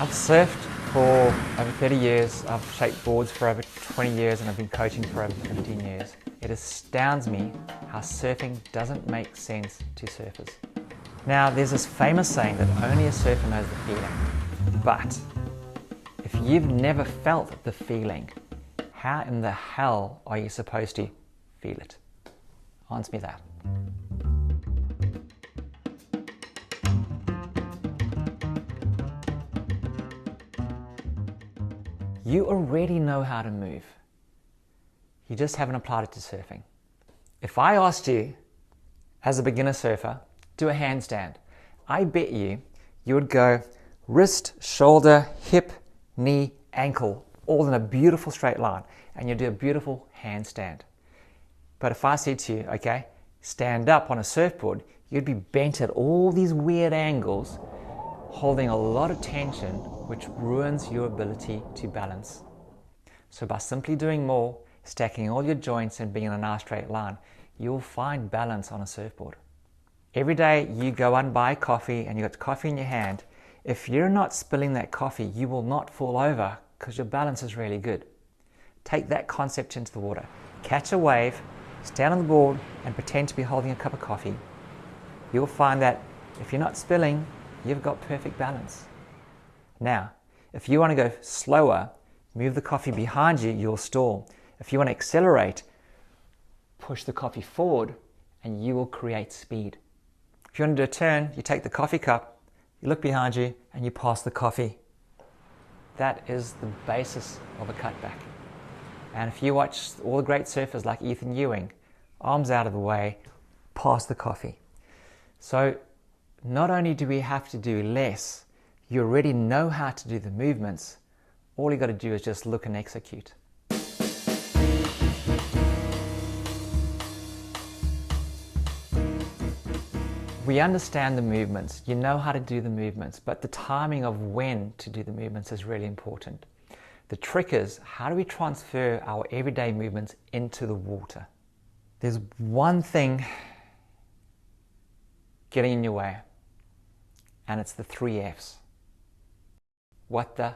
I've surfed for over 30 years, I've shaped boards for over 20 years, and I've been coaching for over 15 years. It astounds me how surfing doesn't make sense to surfers. Now, there's this famous saying that only a surfer knows the feeling. But if you've never felt the feeling, how in the hell are you supposed to feel it? Answer me that. You already know how to move. You just haven't applied it to surfing. If I asked you, as a beginner surfer, do a handstand, I bet you would go wrist, shoulder, hip, knee, ankle, all in a beautiful straight line, and you do a beautiful handstand. But if I said to you, okay, stand up on a surfboard, you'd be bent at all these weird angles, holding a lot of tension, which ruins your ability to balance. So by simply doing more, stacking all your joints and being in a nice straight line, you'll find balance on a surfboard. Every day you go out and buy coffee and you've got coffee in your hand, if you're not spilling that coffee, you will not fall over because your balance is really good. Take that concept into the water. Catch a wave, stand on the board and pretend to be holding a cup of coffee. You'll find that if you're not spilling, you've got perfect balance. Now, if you want to go slower, move the coffee behind you, you'll stall. If you want to accelerate, push the coffee forward and you will create speed. If you want to do a turn, you take the coffee cup, you look behind you and you pass the coffee. That is the basis of a cutback. And if you watch all the great surfers like Ethan Ewing, arms out of the way, pass the coffee. So not only do we have to do less, you already know how to do the movements. All you got to do is just look and execute. We understand the movements, you know how to do the movements, but the timing of when to do the movements is really important. The trick is, how do we transfer our everyday movements into the water? There's one thing getting in your way, and it's the 3 F's. What the